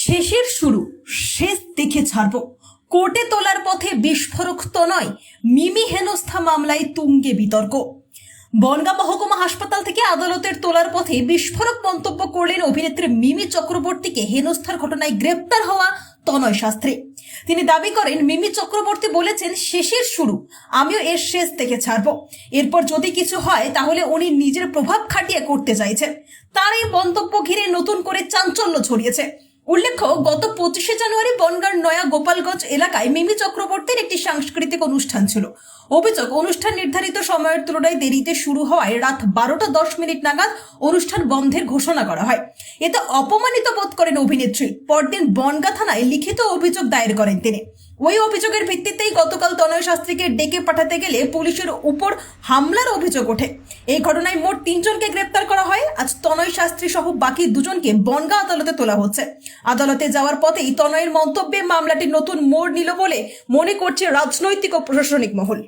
শেষের শুরু, শেষ দেখে ছাড়বো। কোর্টে তোলার পথে বিস্ফোরক তো নয়, মিমি হেনস্থা মামলায় তুঙ্গে বিতর্ক। বনগাঁ মহকুমা হাসপাতাল থেকে আদালতের তোলার পথে বিস্ফোরক মন্তব্য করলেন অভিনেত্রী মিমি চক্রবর্তীকে হেনস্থার ঘটনায় গ্রেপ্তার হওয়া তনয় শাস্ত্রী। তিনি দাবি করেন, মিমি চক্রবর্তী বলেছেন, শেষের শুরু, আমিও এর শেষ থেকে ছাড়বো। এরপর যদি কিছু হয় তাহলে উনি নিজের প্রভাব খাটিয়ে করতে চাইছেন। তার এই মন্তব্য ঘিরে নতুন করে চাঞ্চল্য ছড়িয়েছে। উল্লেখ্য, গত 25শে জানুয়ারি বনগাঁর নয়া গোপালগঞ্জ এলাকায় মিমি চক্রবর্তীর একটি সাংস্কৃতিক অনুষ্ঠান ছিল। অভিযোগ, অনুষ্ঠান নির্ধারিত সময়ের তুলনায় দেরিতে শুরু হওয়ায় রাত 12:10 নাগাদ অনুষ্ঠান বন্ধের ঘোষণা করা হয়। এতে অপমানিত বোধ করেন অভিনেত্রী। পরদিন বনগাঁ থানায় লিখিত অভিযোগ দায়ের করেন তিনি। ওই অভিযোগের ভিত্তিতেই গতকাল তনয় শাস্ত্রীকে ডেকে পাঠাতে গেলে পুলিশের উপর হামলার অভিযোগ ওঠে। এই ঘটনায় মোট 3 জনকে গ্রেপ্তার করা হয়। আজ তনয় শাস্ত্রী সহ বাকি 2 জনকে বনগাঁ আদালতে তোলা হচ্ছে। আদালতে যাওয়ার পথেই তনয়ের মন্তব্যে মামলাটি নতুন মোড় নিল বলে মনে করছে রাজনৈতিক ও প্রশাসনিক মহল।